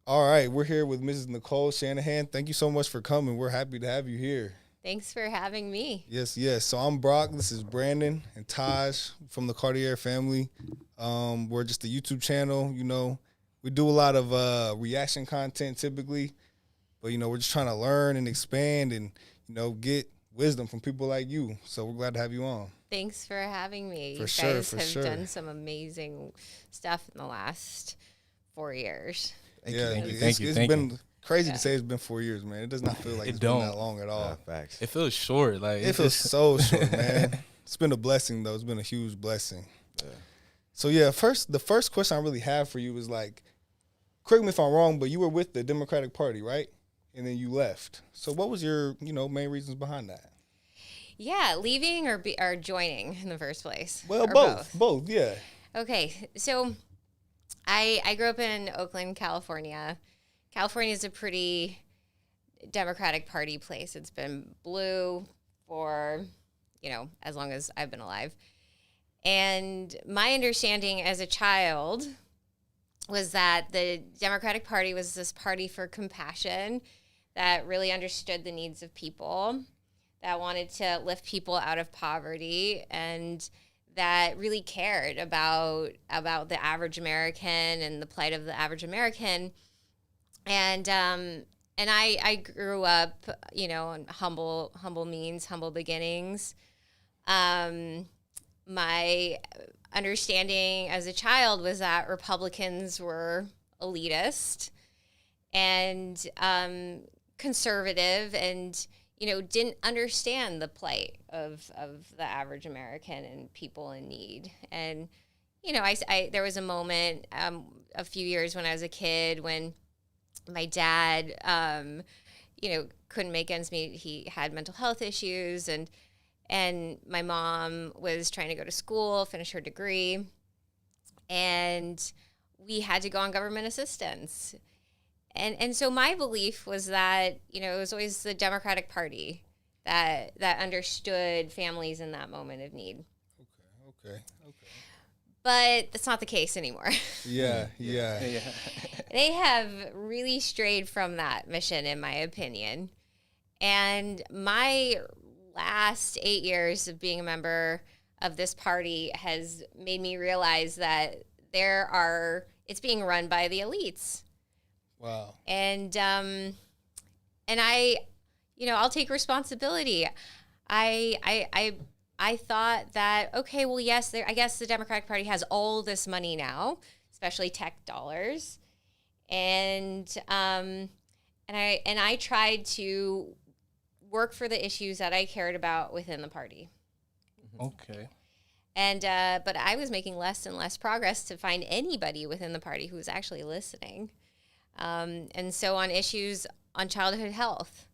All right, we're here with Mrs. Nicole Shanahan. Thank you so much for coming. We're happy to have you here. Thanks for having me. Yes. So I'm Brock. This is Brandon and Taj from the Cartier family. We're just a YouTube channel. We do a lot of reaction content typically, but we're just trying to learn and expand and get wisdom from people like you. So we're glad to have you on. Thanks for having me. For you sure, guys for have sure. done some amazing stuff in the last 4 years. It's been crazy to say it's been 4 years, man. It does not feel like it's been that long at all. Facts. It feels short. Like It feels so short, man. It's been a blessing, though. It's been a huge blessing. Yeah. So, the first question I really have for you is like, correct me if I'm wrong, but you were with the Democratic Party, right? And then you left. So what was your, main reasons behind that? Yeah, leaving or joining in the first place? Well, Or both, yeah. Okay, so I grew up in Oakland, California. California is a pretty Democratic Party place. It's been blue for, as long as I've been alive. And my understanding as a child was that the Democratic Party was this party for compassion that really understood the needs of people, that wanted to lift people out of poverty, and that really cared about the average American and the plight of the average American. And I grew up, in humble means, humble beginnings. My understanding as a child was that Republicans were elitist and conservative and, didn't understand the plight of the average American and people in need. And, there was a moment a few years when I was a kid when my dad, couldn't make ends meet. He had mental health issues, and my mom was trying to go to school, finish her degree, and we had to go on government assistance. And so my belief was that, it was always the Democratic Party that understood families in that moment of need. Okay. But that's not the case anymore. Yeah. They have really strayed from that mission, in my opinion. And my last 8 years of being a member of this party has made me realize that it's being run by the elites. Wow. And I'll take responsibility. I thought that, okay, well, yes, I guess the Democratic Party has all this money now, especially tech dollars. And I tried to work for the issues that I cared about within the party. Okay. And but I was making less and less progress to find anybody within the party who was actually listening. And so on issues on childhood health,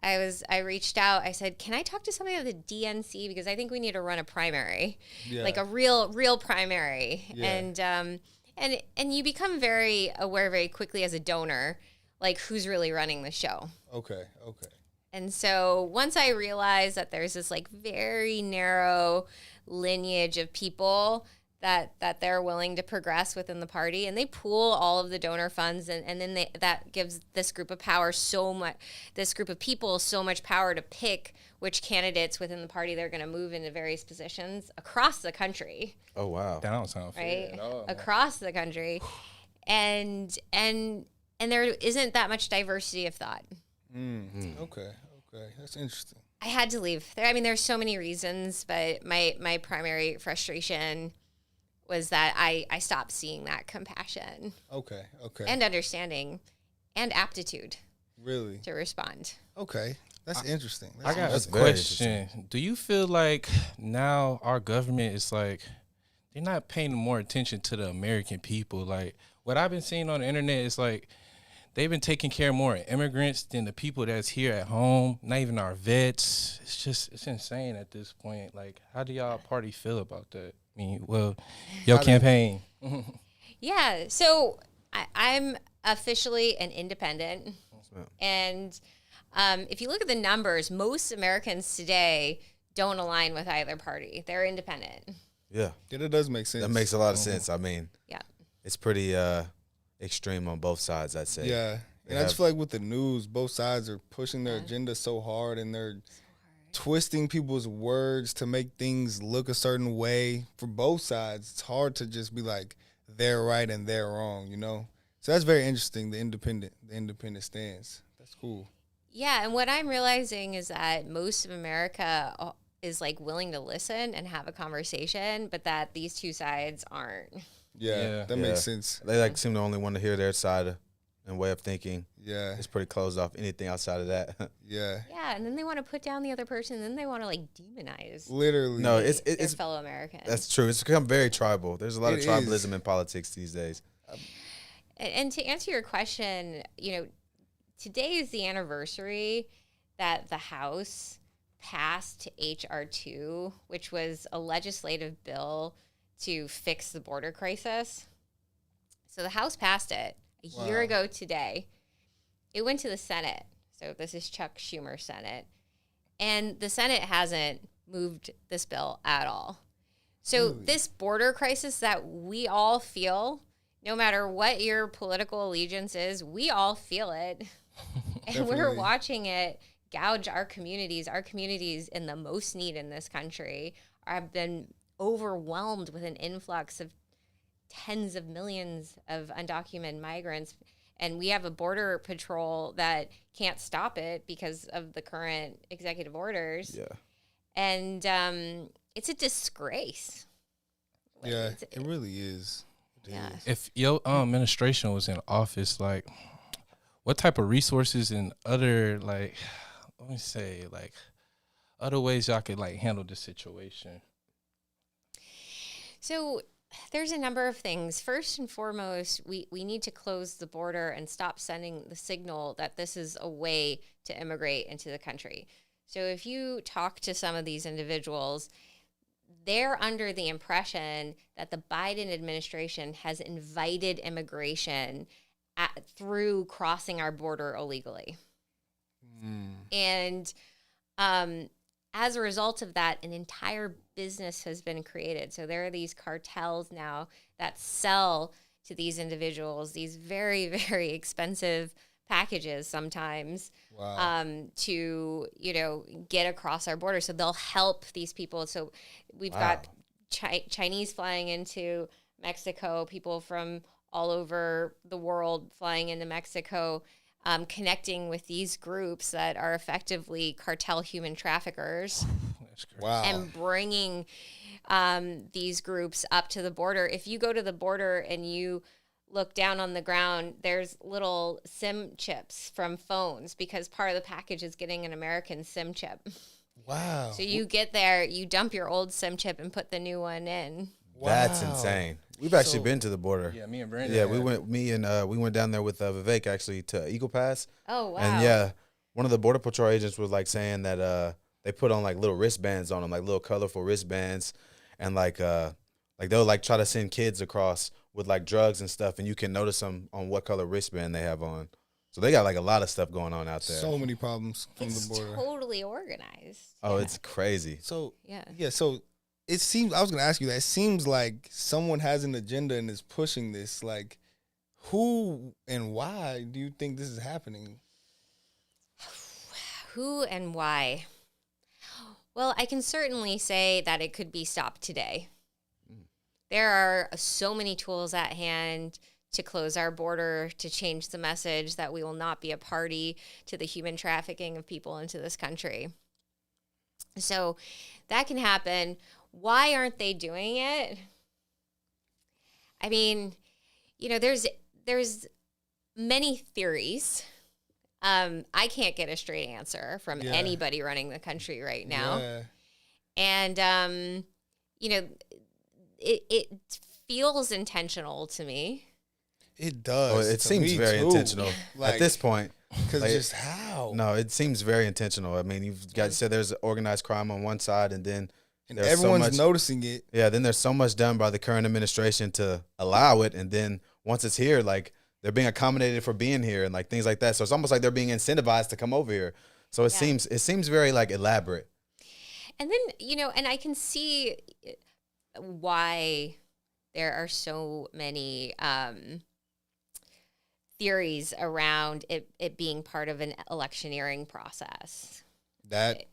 I reached out. I said, can I talk to somebody at the DNC? Because I think we need to run a primary, like a real primary. Yeah. And you become very aware very quickly as a donor, like who's really running the show. Okay. And so once I realized that there's this like very narrow lineage of people that they're willing to progress within the party, and they pool all of the donor funds, and then that gives this group of people so much power to pick which candidates within the party they're going to move into various positions across the country. Oh wow, That don't sound fair Right? at all. Across the country. And there isn't that much diversity of thought. Okay. That's interesting. I had to leave. There's so many reasons, but my primary frustration was that I stopped seeing that compassion Okay. and understanding and aptitude Really? to respond. Okay. That's interesting. I got That's a very question. Do you feel like now our government is like, they're not paying more attention to the American people? Like, what I've been seeing on the internet is like, they've been taking care more of immigrants than the people that's here at home, not even our vets. It's insane at this point. Like, how do y'all party feel about that? Your campaign. Yeah, so I'm officially an independent. And if you look at the numbers, most Americans today don't align with either party. They're independent. Yeah, Yeah, that does make sense. that makes a lot of sense. Yeah. It's pretty extreme on both sides, I'd say. Yeah. They And I just have- feel like with the news, both sides are pushing their Yeah. agenda so hard, and they're twisting people's words to make things look a certain way for both sides. It's hard to just be like they're right and they're wrong, you know? So that's very interesting, the independent stance. That's cool. Yeah, and what I'm realizing is that most of America is like willing to listen and have a conversation, but that these two sides aren't. Yeah, that makes sense. They like seem to only want to hear their side and way of thinking. Yeah. It's pretty closed off. Anything outside of that. Yeah. Yeah, and then they want to put down the other person, and then they want to like demonize Literally. No, their it's fellow Americans. that's true. It's become very tribal. There's a lot of It tribalism is. in politics these days. And to answer your question, you know, today is the anniversary that the House passed HR2, which was a legislative bill to fix the border crisis. So the House passed it a year Wow. ago today. It went to the Senate. So this is Chuck Schumer's Senate. And the Senate hasn't moved this bill at all. So Really? this border crisis that we all feel, no matter what your political allegiance is, we all feel it. And we're Definitely. watching it gouge our communities. Our communities in the most need in this country have been overwhelmed with an influx of tens of millions of undocumented migrants. And we have a border patrol that can't stop it because of the current executive orders. Yeah. And it's a disgrace. Like, Yeah, it's- it really is. It Yeah. is. If your administration was in office, like, what type of resources and other, like, let me say, like, other ways y'all could, like, handle the situation? So there's a number of things. First and foremost, we need to close the border and stop sending the signal that this is a way to immigrate into the country. So if you talk to some of these individuals, they're under the impression that the Biden administration has invited immigration through crossing our border illegally. And as a result of that, an entire business has been created. So there are these cartels now that sell to these individuals these very, very expensive packages sometimes Wow. to, you know, get across our border. So they'll help these people. So we've got Chinese flying into Mexico, people from all over the world flying into Mexico, connecting with these groups that are effectively cartel human traffickers That's crazy. Wow. and bringing these groups up to the border. If you go to the border and you look down on the ground, there's little SIM chips from phones because part of the package is getting an American SIM chip. Wow. So you get there, you dump your old SIM chip and put the new one in. That's Wow. insane. We've actually So- been to the border. Yeah, me and Brandon. Yeah, had- we went down there with Vivek actually to Eagle Pass. Oh, wow. And yeah, one of the border patrol agents was like saying that they put on like little wristbands on them, like little colorful wristbands, and like they'll like try to send kids across with like drugs and stuff, and you can notice them on what color wristband they have on. So they got like a lot of stuff going on out there. So many problems from It's the border. totally organized. Oh, Yeah. it's crazy. So Yeah. so it seems I was gonna ask you that. It seems like someone has an agenda and is pushing this. Like, who and why do you think this is happening? Who and why? Well, I can certainly say that it could be stopped today. There are so many tools at hand to close our border, to change the message that we will not be a party to the human trafficking of people into this country. So that can happen. Why aren't they doing it? I mean, you know, there's many theories. I can't get a straight answer from Yeah. anybody running the country right now. Yeah. And, you know, it feels intentional to me. It does. Oh, it to seems me very too. intentional Like, at this point. because like- just how? No, it seems very intentional. I mean, you've got said there's organized crime on one side, and then And there's everyone's so much, noticing it. yeah, then there's so much done by the current administration to allow it, and then once it's here, like they're being accommodated for being here and like things like that. So it's almost like they're being incentivized to come over here. So it Yeah. seems very like elaborate. And then, you know, and I can see why there are so many theories around it being part of an electioneering process. That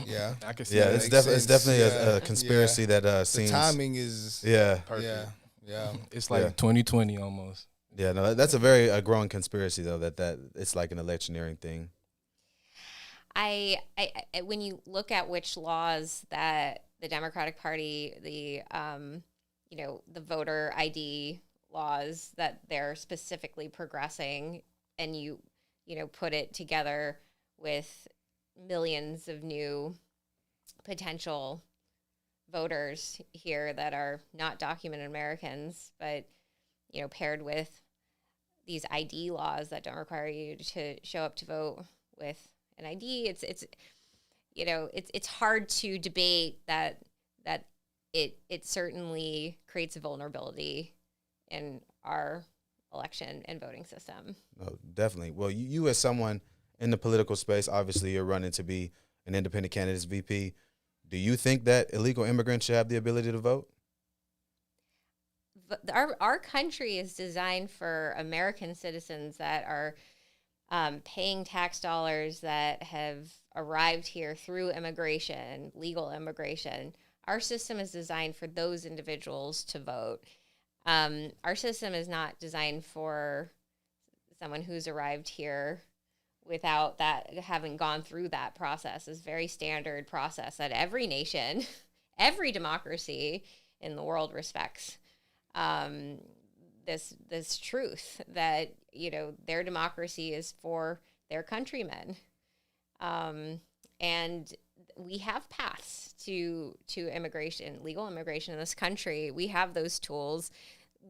yeah. I can see Yeah, that. it's, makes it's sense. definitely Yeah, a conspiracy yeah. that The seems. timing is Yeah, yeah, yeah. It's like Yeah. 2020 almost. yeah. No, that's a very growing conspiracy though. That it's like an electioneering thing. I when you look at which laws that the Democratic Party, the voter ID laws that they're specifically progressing, and you put it together with millions of new potential voters here that are not documented Americans, but paired with these ID laws that don't require you to show up to vote with an ID, it's hard to debate that it certainly creates a vulnerability in our election and voting system. No, definitely. Well, you as someone in the political space, obviously you're running to be an independent candidate as VP. Do you think that illegal immigrants should have the ability to vote? Our country is designed for American citizens that are paying tax dollars, that have arrived here through immigration, legal immigration. Our system is designed for those individuals to vote. Our system is not designed for someone who's arrived here without that, having gone through that process. Is very standard process that every nation, every democracy in the world respects. This truth that their democracy is for their countrymen, and we have paths to immigration, legal immigration in this country. We have those tools.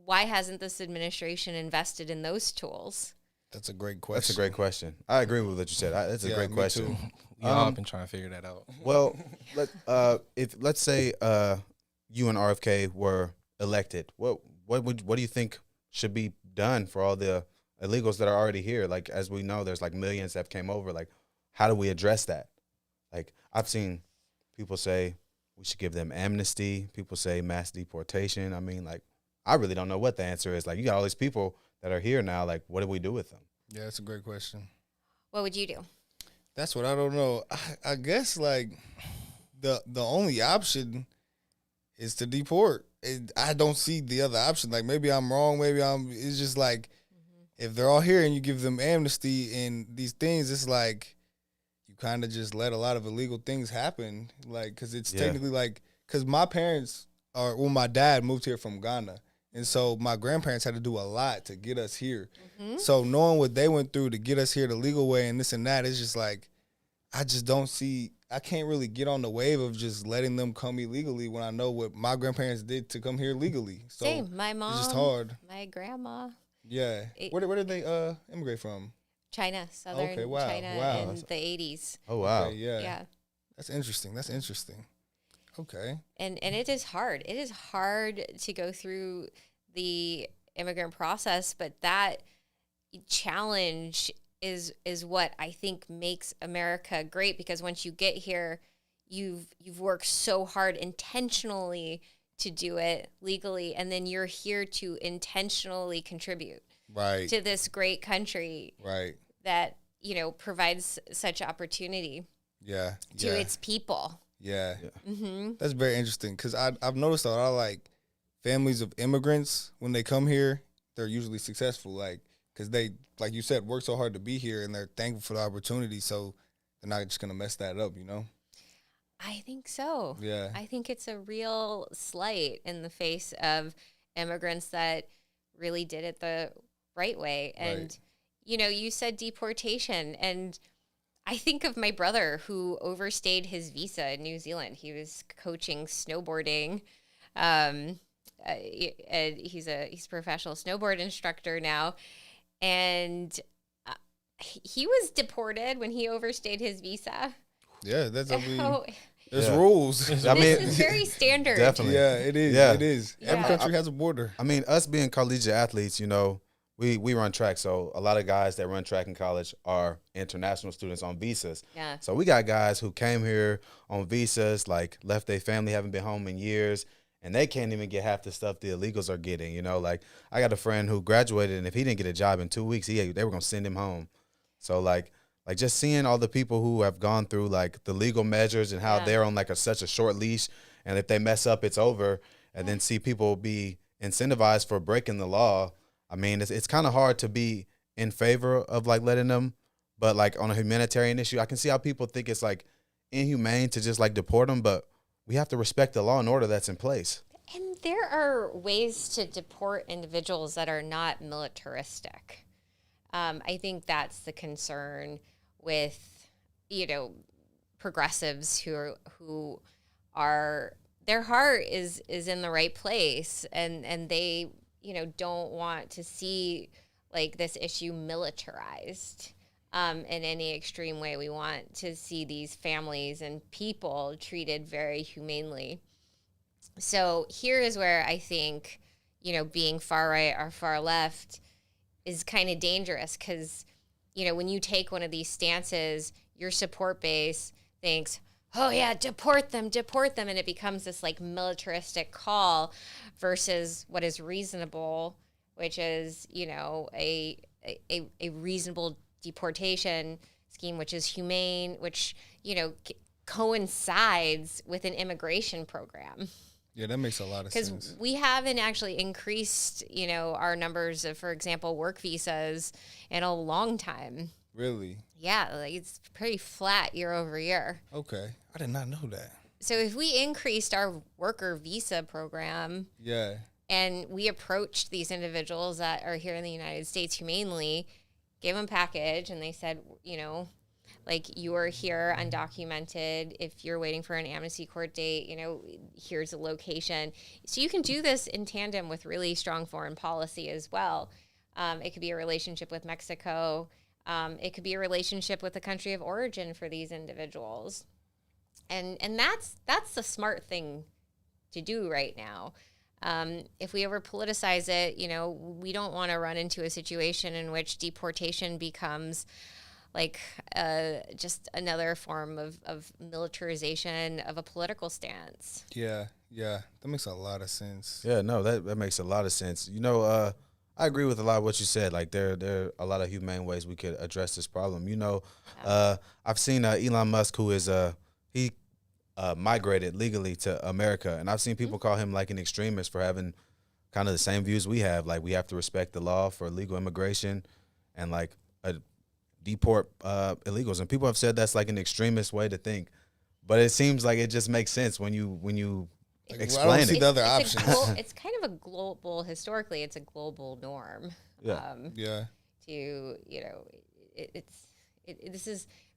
Why hasn't this administration invested in those tools? That's a great question. That's a great question. I agree with what you said. That's a great me question. too. We all been trying to figure that out. Well, let's say you and RFK were elected, what do you think should be done for all the illegals that are already here? Like, as we know, there's like millions that came over. Like, how do we address that? Like, I've seen people say we should give them amnesty. People say mass deportation. I mean, like, I really don't know what the answer is. Like, you got all these people that are here now. Like, what do we do with them? Yeah, that's a great question. What would you do? That's what I don't know. I guess like the only option is to deport. I don't see the other option. Like, maybe I'm wrong. It's just like, if they're all here and you give them amnesty and these things, it's like you kind of just let a lot of illegal things happen. Like, because it's technically like, because my dad moved here from Ghana. And so my grandparents had to do a lot to get us here. Mm-hmm. So knowing what they went through to get us here the legal way and this and that, it's just like, I just don't see, I can't really get on the wave of just letting them come illegally when I know what my grandparents did to come here legally. So same. My mom. It's just hard. My grandma. Yeah. Where did they immigrate from? China, southern China in the 80s. Oh, wow. Okay, yeah. Yeah. That's interesting. Okay. And it is hard. It is hard to go through the immigrant process, but that challenge is what I think makes America great, because once you get here, you've worked so hard intentionally to do it legally, and then you're here to intentionally contribute to this great country that provides such opportunity to its people. Mm-hmm. That's very interesting, because I've noticed a lot of like families of immigrants, when they come here, they're usually successful, like, because they, like you said, work so hard to be here and they're thankful for the opportunity, so they're not just going to mess that up, I think so. Yeah. I think it's a real slight in the face of immigrants that really did it the right way. And, you said deportation, and I think of my brother who overstayed his visa in New Zealand. He was coaching snowboarding. He's a professional snowboard instructor now, and he was deported when he overstayed his visa. Yeah, that's there's Yeah. rules. I mean, This is very standard. Definitely. Yeah, it is. Yeah. It is. Yeah. Every country has a border. I mean, us being collegiate athletes, we run track. So a lot of guys that run track in college are international students on visas. Yeah. So we got guys who came here on visas, like left their family, haven't been home in years, and they can't even get half the stuff the illegals are getting. You know, like I got a friend who graduated, and if he didn't get a job in 2 weeks, they were gonna send him home. So like just seeing all the people who have gone through like the legal measures and how they're on like such a short leash, and if they mess up, it's over. And then see people be incentivized for breaking the law. I mean, it's kind of hard to be in favor of like letting them, but like on a humanitarian issue, I can see how people think it's like inhumane to just like deport them, but we have to respect the law and order that's in place. And there are ways to deport individuals that are not militaristic. I think that's the concern with, progressives who are their heart is in the right place, and they don't want to see like this issue militarized in any extreme way. We want to see these families and people treated very humanely. So here is where I think, being far right or far left is kind of dangerous, because, when you take one of these stances, your support base thinks, oh yeah, deport them. And it becomes this like militaristic call versus what is reasonable, which is, a reasonable deportation scheme, which is humane, which, coincides with an immigration program. Yeah, that makes a lot of sense. Because we haven't actually increased, our numbers of, for example, work visas in a long time. Really? Yeah, like it's pretty flat year over year. Okay. I did not know that. So if we increased our worker visa program, and we approached these individuals that are here in the United States humanely, gave them a package, and they said, like, you are here undocumented. If you're waiting for an amnesty court date, here's a location. So you can do this in tandem with really strong foreign policy as well. It could be a relationship with Mexico. It could be a relationship with the country of origin for these individuals. And that's the smart thing to do right now. If we ever politicize it, we don't want to run into a situation in which deportation becomes like just another form of militarization of a political stance. Yeah, that makes a lot of sense. Yeah, no, that makes a lot of sense. I agree with a lot of what you said. Like there are a lot of humane ways we could address this problem. I've seen Elon Musk, who is he migrated legally to America, and I've seen people call him like an extremist for having kind of the same views we have. Like we have to respect the law for legal immigration, and like deport illegals. And people have said that's like an extremist way to think, but it seems like it just makes sense when you explain I don't see the other options. It's kind of a global, historically, it's a global norm.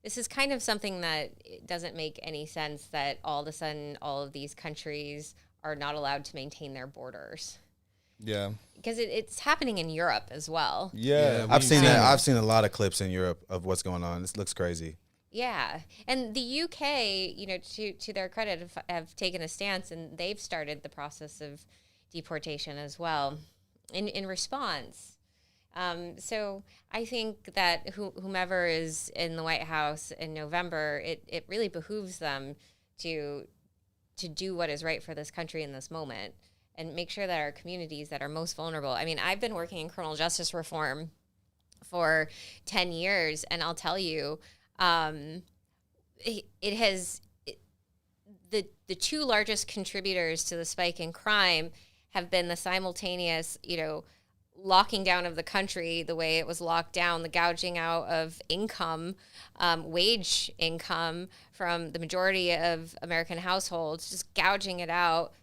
This is kind of something that it doesn't make any sense that all of a sudden all of these countries are not allowed to maintain their borders. Yeah. Because it's happening in Europe as well. Yeah. I've seen that. I've seen a lot of clips in Europe of what's going on. This looks crazy. Yeah. And the UK, to their credit, have taken a stance, and they've started the process of deportation as well in response. So I think that whomever is in the White House in November, it really behooves them to do what is right for this country in this moment and make sure that our communities that are most vulnerable. I mean, I've been working in criminal justice reform for 10 years, and I'll tell you, the two largest contributors to the spike in crime have been the simultaneous, locking down of the country the way it was locked down, the gouging out of income, wage income from the majority of American households, just gouging it out,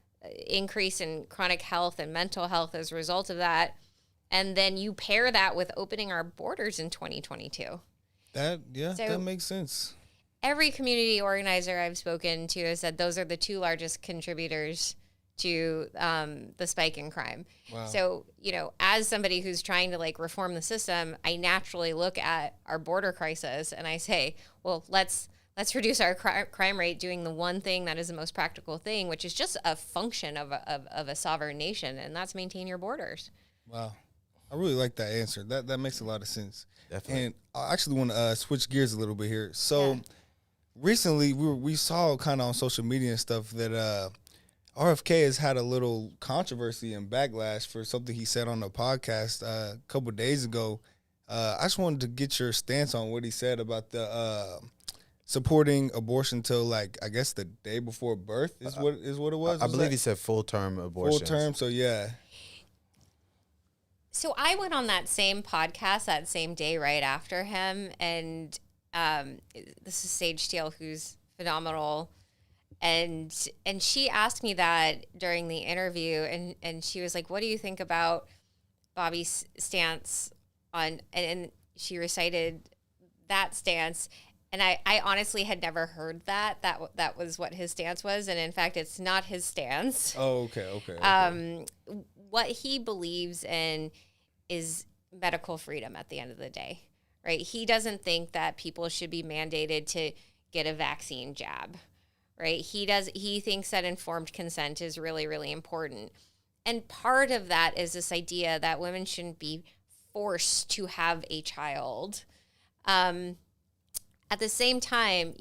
increase in chronic health and mental health as a result of that. And then you pair that with opening our borders in 2022. That makes sense. Every community organizer I've spoken to has said those are the two largest contributors to the spike in crime. Wow. So, as somebody who's trying to reform the system, I naturally look at our border crisis and I say, well, let's reduce our crime rate doing the one thing that is the most practical thing, which is just a function of a sovereign nation, and that's maintain your borders. Wow. I really like that answer. That makes a lot of sense. Definitely. And I actually want to switch gears a little bit here. So recently we saw kind of on social media and stuff that RFK has had a little controversy and backlash for something he said on a podcast a couple of days ago. I just wanted to get your stance on what he said about the supporting abortion till, like, I guess the day before birth is what it was. I believe he said full-term abortion. Full term, so yeah. So I went on that same podcast that same day right after him, and this is Sage Steele, who's phenomenal, and she asked me that during the interview, and she was like, "What do you think about Bobby's stance on?" And she recited that stance, and I honestly had never heard that was what his stance was, and in fact, it's not his stance. Oh, okay. What he believes in is medical freedom at the end of the day, right? He doesn't think that people should be mandated to get a vaccine jab, right? He thinks that informed consent is really, really important. And part of that is this idea that women shouldn't be forced to have a child. At the same time,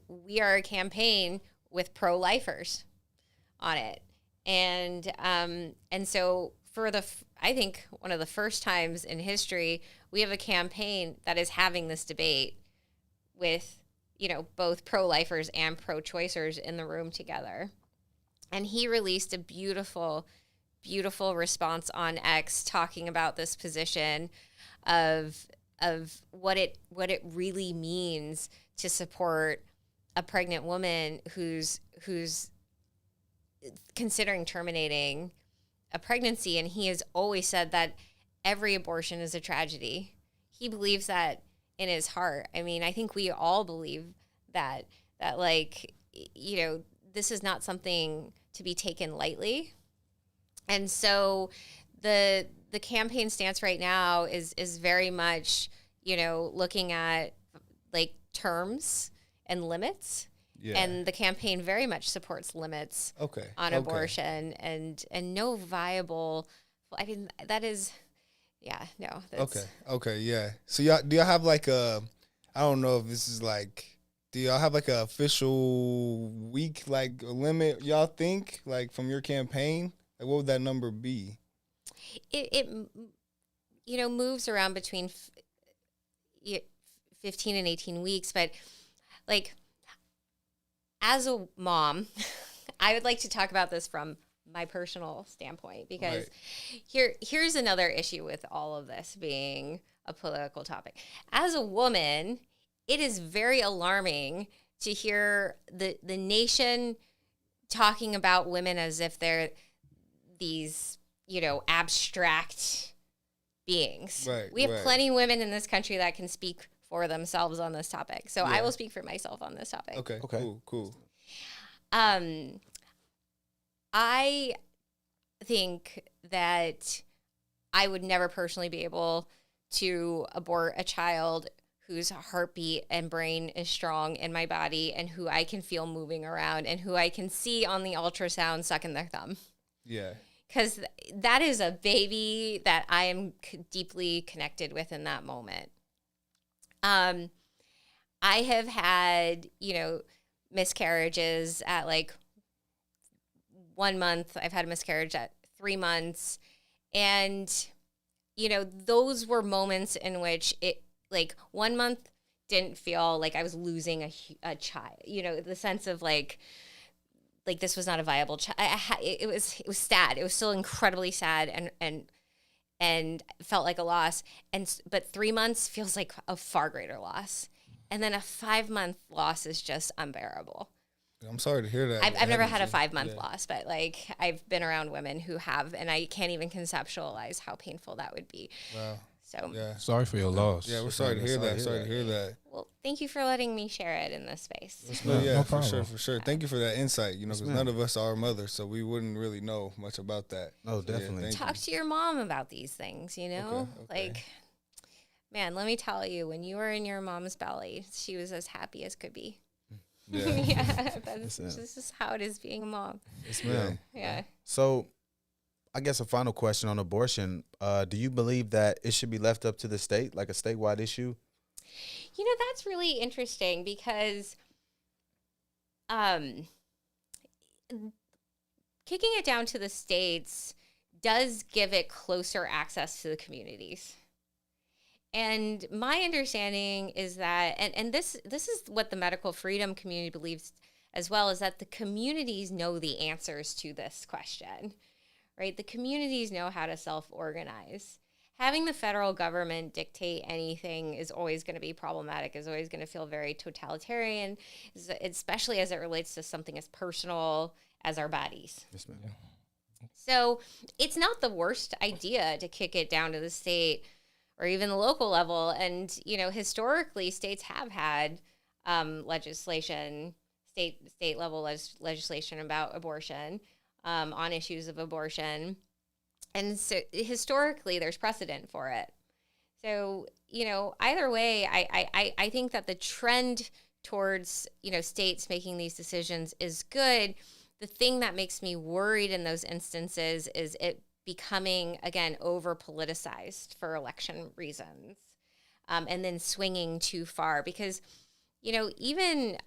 we are a campaign with pro-lifers on it. And so I think one of the first times in history, we have a campaign that is having this debate with, both pro-lifers and pro-choicers in the room together. And he released a beautiful, beautiful response on X talking about this position of what it really means to support a pregnant woman who's considering terminating a pregnancy. And he has always said that every abortion is a tragedy. He believes that in his heart. I mean, I think we all believe that this is not something to be taken lightly. And so the campaign stance right now is very much, looking at like terms and limits. Yeah. And the campaign very much supports limits on abortion and no viable. I mean, that is, yeah, no. Okay, yeah. So do y'all have like I don't know if this is like, do y'all have like an official week like limit? Y'all think like from your campaign, like what would that number be? It moves around between 15 and 18 weeks, but like, as a mom, I would like to talk about this from my personal standpoint, because here's another issue with all of this being a political topic. As a woman, it is very alarming to hear the nation talking about women as if they're these, abstract beings. Right, we have plenty of women in this country that can speak for themselves on this topic. So I will speak for myself on this topic. Okay. Cool. I think that I would never personally be able to abort a child whose heartbeat and brain is strong in my body and who I can feel moving around and who I can see on the ultrasound sucking their thumb. Yeah. Because that is a baby that I am deeply connected with in that moment. I have had, miscarriages at like 1 month. I've had a miscarriage at 3 months. And, those were moments in which it, like 1 month didn't feel like I was losing a child, the sense of like this was not a viable child. It was sad. It was still incredibly sad and felt like a loss. But 3 months feels like a far greater loss. And then a 5-month loss is just unbearable. I'm sorry to hear that. I've never had a 5-month loss, but like I've been around women who have, and I can't even conceptualize how painful that would be. Wow. So sorry for your loss. Yeah, we're sorry to hear that. Sorry to hear that. Well, thank you for letting me share it in this space. No problem. For sure. Thank you for that insight. Because none of us are mothers, so we wouldn't really know much about that. Oh, definitely. Talk to your mom about these things. Okay. Like, man, let me tell you, when you were in your mom's belly, she was as happy as could be. Yeah. This is how it is being a mom. Yeah. So, I guess a final question on abortion. Do you believe that it should be left up to the state, like a statewide issue? That's really interesting because kicking it down to the states does give it closer access to the communities. And my understanding is that, and this is what the medical freedom community believes as well, is that the communities know the answers to this question, right? The communities know how to self-organize. Having the federal government dictate anything is always going to be problematic, is always going to feel very totalitarian, especially as it relates to something as personal as our bodies. Yes, ma'am. So it's not the worst idea to kick it down to the state or even the local level. And, you know, historically, states have had legislation, state level legislation about abortion, on issues of abortion. And so historically, there's precedent for it. So, you know, either way, I think that the trend towards, you know, states making these decisions is good. The thing that makes me worried in those instances is it becoming, again, over politicized for election reasons, and then swinging too far. Because, you know, even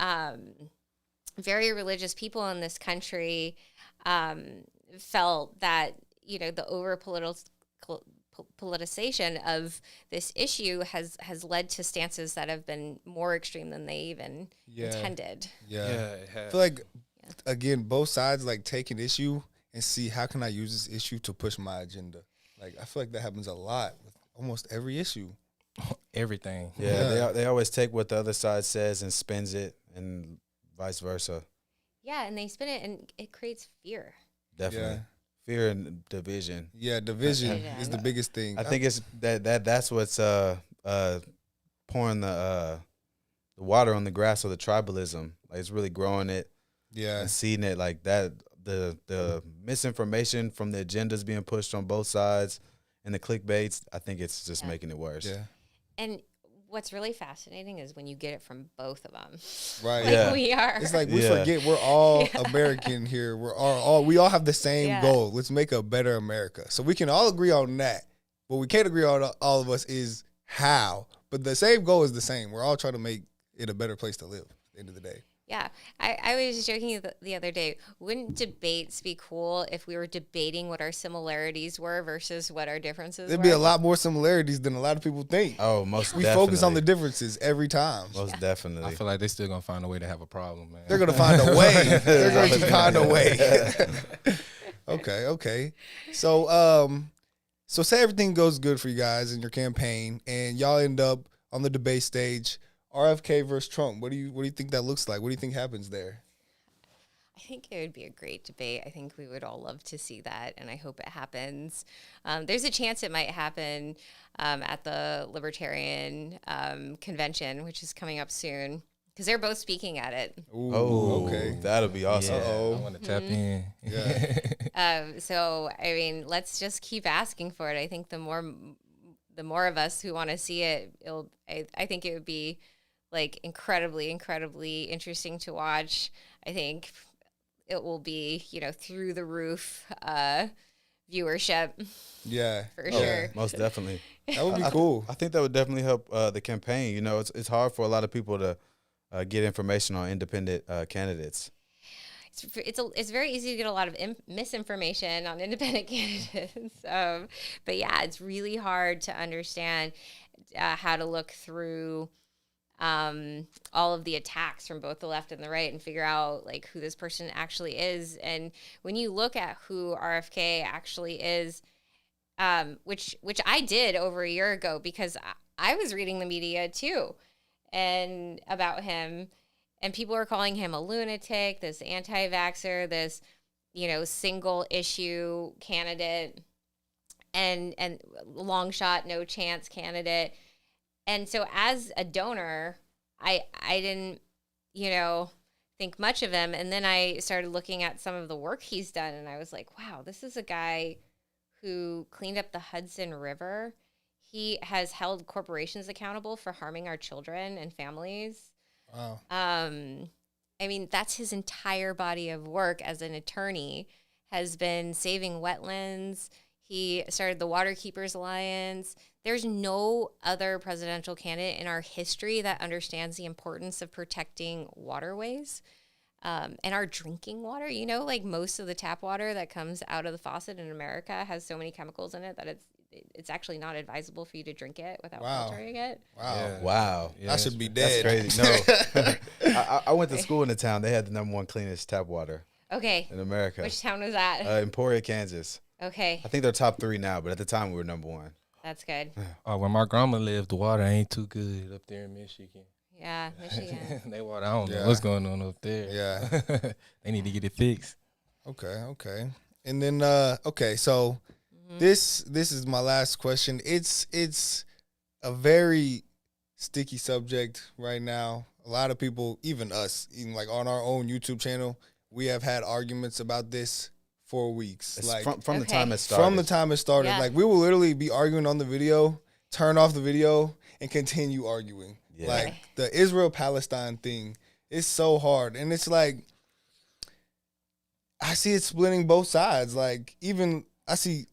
very religious people in this country felt that, you know, the over politicization of this issue has led to stances that have been more extreme than they even intended. Yeah. I feel like, again, both sides like take an issue and see how can I use this issue to push my agenda. Like, I feel like that happens a lot with almost every issue. Everything. Yeah. They always take what the other side says and spins it, and vice versa. Yeah, and they spin it, and it creates fear. Definitely. Yeah. Fear and division. Yeah, division is the biggest thing. I think it's that's what's pouring the water on the grass of the tribalism. Like, it's really growing it. Yeah. And seeing it like that. The misinformation from the agendas being pushed on both sides and the clickbaits, I think it's just making it worse. Yeah. And what's really fascinating is when you get it from both of them. Right. Like we are. It's like we forget we're all American here. We all have the same goal. Let's make a better America. So we can all agree on that. What we can't agree on, all of us, is how. But the same goal is the same. We're all trying to make it a better place to live at the end of the day. Yeah, I was joking the other day. Wouldn't debates be cool if we were debating what our similarities were versus what our differences There'd were? be a lot more similarities than a lot of people think. Oh, most we definitely. Focus on the differences every time. Most definitely. I feel like they're still gonna find a way to have a problem, man. They're gonna find a way. They're going to find a way. Okay. So say everything goes good for you guys in your campaign, and y'all end up on the debate stage. RFK versus Trump. What do you think that looks like? What do you think happens there? I think it would be a great debate. I think we would all love to see that, and I hope it happens. There's a chance it might happen at the Libertarian convention, which is coming up soon, because they're both speaking at it. Ooh, okay. That'll be awesome. I want to tap in. Yeah. So, I mean, let's just keep asking for it. I think the more of us who want to see it, I think it would be like incredibly, incredibly interesting to watch. I think it will be, you know, through the roof viewership. Yeah. For sure. Most definitely. That would be cool. I think that would definitely help the campaign. You know, it's hard for a lot of people to get information on independent candidates. It's very easy to get a lot of misinformation on independent candidates. But yeah, it's really hard to understand how to look through all of the attacks from both the left and the right and figure out like who this person actually is. And when you look at who RFK actually is, which I did over a year ago, because I was reading the media too, and about him. And people are calling him a lunatic, this anti-vaxxer, this, you know, single issue candidate, and long shot, no chance candidate. And so as a donor, I didn't, you know, think much of him. And then I started looking at some of the work he's done, and I was like, wow, this is a guy who cleaned up the Hudson River. He has held corporations accountable for harming our children and families. Wow. I mean, that's his entire body of work as an attorney, has been saving wetlands. He started the Waterkeepers Alliance. There's no other presidential candidate in our history that understands the importance of protecting waterways. And our drinking water, like most of the tap water that comes out of the faucet in America has so many chemicals in it that it's actually not advisable for you to drink it without filtering it. Wow. Yeah. Wow. Yeah, I should be dead. That's crazy. No. I went to school in the town. They had the #1 cleanest tap water Okay. in America. Which town was that? Emporia, Kansas. Okay. I think they're top 3 now, but at the time we were #1. That's good. Where my grandma lived, the water ain't too good up there in Michigan. Yeah, Michigan. They water, I don't Yeah. know what's going on up there. Yeah. They need to get it fixed. Okay. And then so this is my last question. It's a very sticky subject right now. A lot of people, even us, even like on our own YouTube channel, we have had arguments about this for weeks. It's like from the time it started. From the time it started. Yeah. Like we will literally be arguing on the video, turn off the video, and continue arguing. Yeah. Like the Israel-Palestine thing is so hard. And it's like, I see it splitting both sides. Like even I see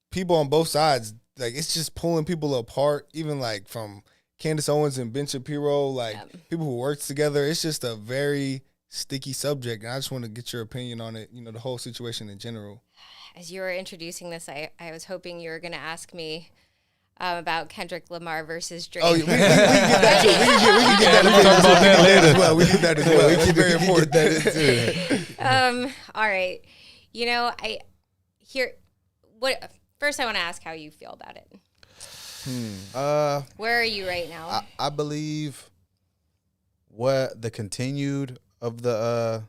people on both sides. Like it's just pulling people apart. Even like from Candace Owens and Ben Shapiro, like people who work together. It's just a very sticky subject. And I just want to get your opinion on it, the whole situation in general. As you were introducing this, I was hoping you were going to ask me about Kendrick Lamar versus Drake. Oh, we can get that too. We can get that as well. We can get that as well. It's very important. All right. First I want to ask how you feel about it. Where are you right now? I believe what the continued of the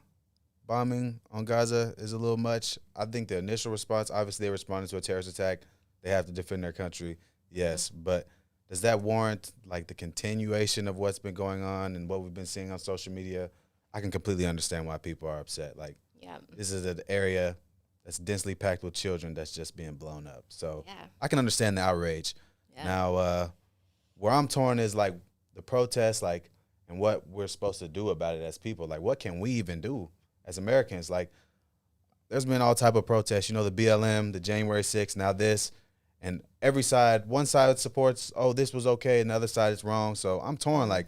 bombing on Gaza is a little much. I think the initial response, obviously they responded to a terrorist attack. They have to defend their country. Yes, but does that warrant like the continuation of what's been going on and what we've been seeing on social media? I can completely understand why people are upset. Like, this is an area that's densely packed with children that's just being blown up. So I can understand the outrage. Yeah. Now, where I'm torn is like the protests, like, and what we're supposed to do about it as people. Like, what can we even do as Americans? Like, there's been all type of protests. The BLM, the January 6th, now this. And every side, one side supports, oh, this was okay, and the other side is wrong. So I'm torn. Like,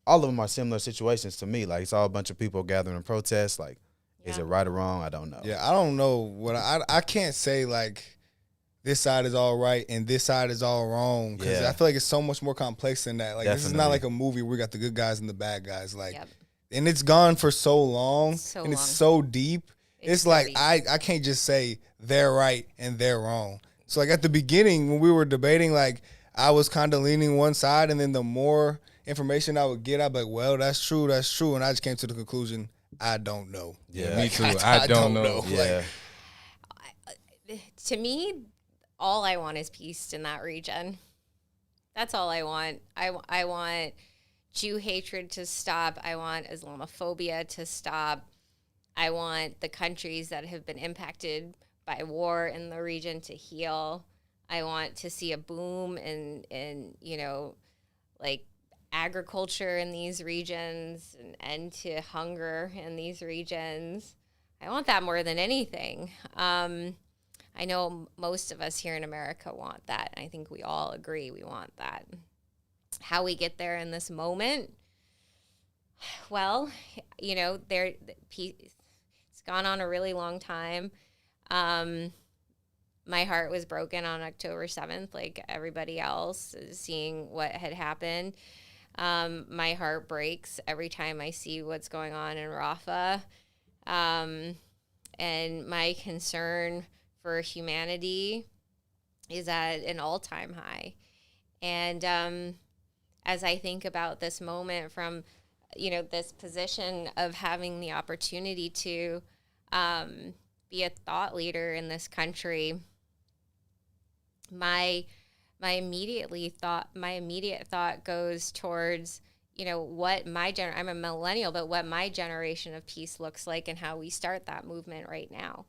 all of them are similar situations to me. Like, it's all a bunch of people gathering in protest. Like, is it right or wrong? I don't know. Yeah, I don't know. What I can't say, like, this side is all right and this side is all wrong. Because I feel like it's so much more complex than that. Like, This is not like a movie where we got the good guys and the bad guys. Like, and it's gone for so long. It's so deep. It's so like, deep. I can't just say they're right and they're wrong. So, like, at the beginning, when we were debating, like, I was kind of leaning one side, and then the more information I would get, I'd be like, well, that's true. And I just came to the conclusion, I don't know. Yeah, me too. I don't know. Yeah. To me, all I want is peace in that region. That's all I want. I want Jew hatred to stop. I want Islamophobia to stop. I want the countries that have been impacted by war in the region to heal. I want to see a boom in like agriculture in these regions, an end to hunger in these regions. I want that more than anything. I know most of us here in America want that. I think we all agree we want that. How we get there in this moment, well, it's gone on a really long time. My heart was broken on October 7th, like everybody else, seeing what had happened. My heart breaks every time I see what's going on in Rafah. And my concern for humanity is at an all-time high. And as I think about this moment from, this position of having the opportunity to be a thought leader in this country, my immediate thought goes towards, what I'm a millennial, but what my generation of peace looks like and how we start that movement right now.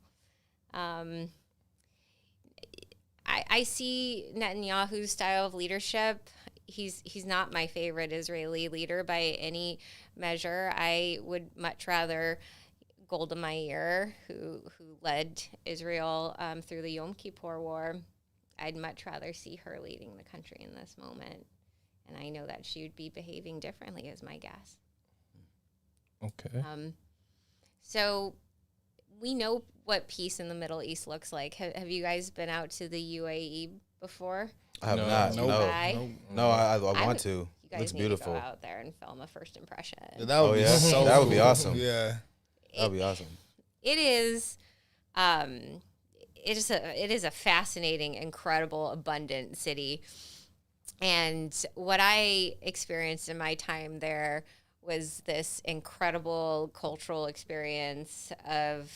I see Netanyahu's style of leadership. He's not my favorite Israeli leader by any measure. I would much rather Golda Meir, who led Israel through the Yom Kippur War. I'd much rather see her leading the country in this moment. And I know that she would be behaving differently, is my guess. Okay. So we know what peace in the Middle East looks like. Have you guys been out to the UAE before? I have No. not. Nope. No, Dubai? no. I I want to. You guys Looks need beautiful. to go out there and film a first impression. That would Oh, be yeah? so That would be cool. awesome. Yeah. That would be awesome. It is, it is a fascinating, incredible, abundant city. And what I experienced in my time there was this incredible cultural experience of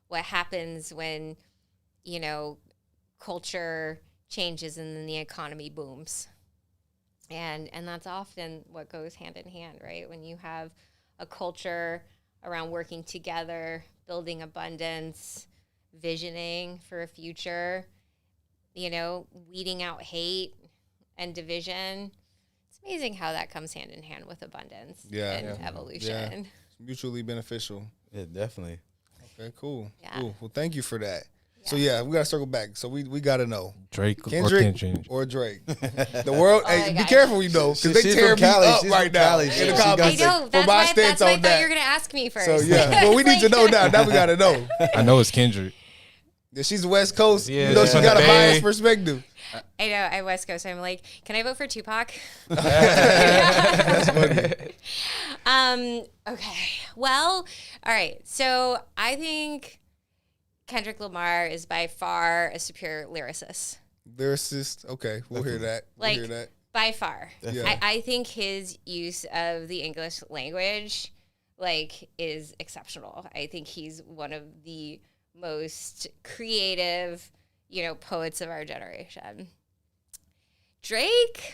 what happens when, you know, culture changes and then the economy booms. And that's often what goes hand in hand, right? When you have a culture around working together, building abundance, visioning for a future, you know, weeding out hate and division. It's amazing how that comes hand in hand with abundance and evolution. Yeah. It's mutually beneficial. Yeah, definitely. Okay, cool. Yeah. Cool. Well, thank you for that. Yeah. So, yeah, we got to circle back. So, we got to know. Drake Kendrick or Kendrick. or Drake? The world, Oh hey, my be gosh. careful, you know, because they She's tear from me Cali. up She's right from now Cali. in She the got I comments. know. For That's my why, stance I on thought that. you were going to ask me first. So, yeah. Well, we need to know now. Now we got to know. I know it's Kendrick. Yeah, she's West Coast. Yeah, you know, she's she from got the a Bay. biased perspective. I know. I'm West Coast. I'm like, can I vote for Tupac? That's funny. Okay. Well, all right. So I think Kendrick Lamar is by far a superior lyricist. Lyricist. Okay, we'll hear that. We'll Like, hear that. by far. Yeah. I think his use of the English language, like, is exceptional. I think he's one of the most creative, you know, poets of our generation. Drake,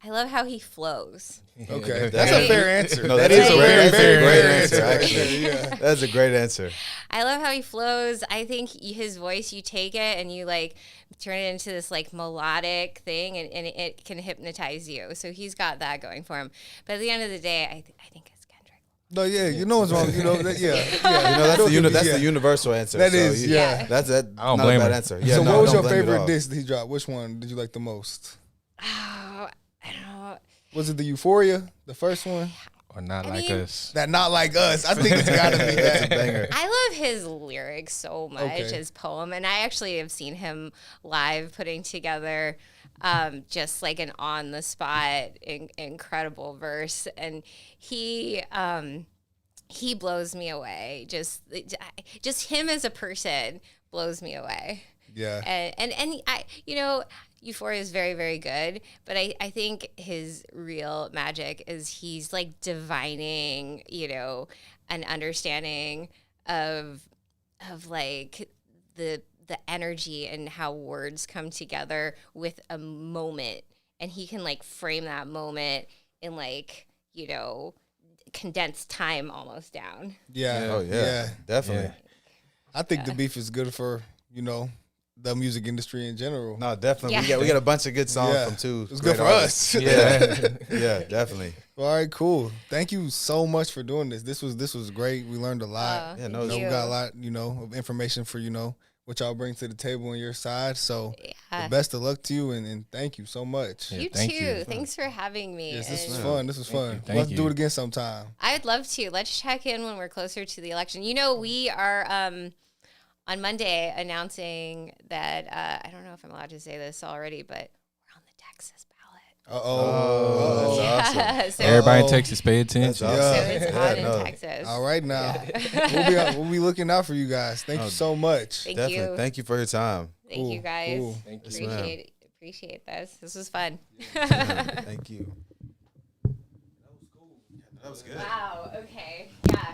I love how he flows. Okay, Yeah. that's a fair answer. No, That that is is a very, great, very great fair answer. right Actually, there, yeah. that's a great answer. I love how he flows. I think his voice, you take it and you like turn it into this like melodic thing, and it can hypnotize you. So he's got that going for him. But at the end of the day, I think it's Kendrick. No, yeah, you know what's wrong. You know, that, yeah, yeah. You know, that's Yeah. the universul answer. That so is, you- yeah. That's that. I don't not blame a bad her. answer. Yeah, So, no, what was I your don't blame you at favorite all. diss that he dropped? Which one did you like the most? Oh, I don't know. Was it the Euphoria, the first one? Or not I like mean- us. That Not Like Us. I think it's got to be That's a that. banger. I love his lyrics so much, Okay. his poem, and I actually have seen him live putting together just like an on the spot incredible verse, and he blows me away. Just him as a person blows me away. Yeah. And I, you know, Euphoria is very, very good, but I think his real magic is he's like divining, you know, an understanding of like the energy and how words come together with a moment, and he can like frame that moment in like, you know, condensed time almost down. Yeah. Oh yeah, definitely. Yeah. I think the beef is good for, you know, the music industry in general. No, definitely. Yeah. We got a bunch of good songs Yeah. from two. It's good great for artists. us. Yeah, yeah, definitely. All right, cool. Thank you so much for doing this. This was great. We learned a lot. Yeah, Thank no, You know, we you. got a lot, you know, of information for, you know, what y'all bring to the table on your side. So Yeah. the best of luck to you, and thank you so much. Yeah, You thank too. you. Thanks for having me. Yes, this was And fun. This was fun. you. We'll have to Thank do you. it again sometime. I'd love to. Let's check in when we're closer to the election. You know, we are on Monday announcing that I don't know if I'm allowed to say this already, but we're on the Texas ballot. Oh, that's awesome. Yeah, so, Everybody in Oh. Texas, pay attention. That's so awesome. it's Yeah, on in no. Texas. All right now. Yeah. We'll be looking out for you guys. Thank you so much. Thank Definitely. you. Thank you for your time. Thank you Cool, guys. cool. Thank you. Yes, ma'am. Appreciate this. This was fun. Thank you. That was cool. That was good. Wow. Okay. Yeah.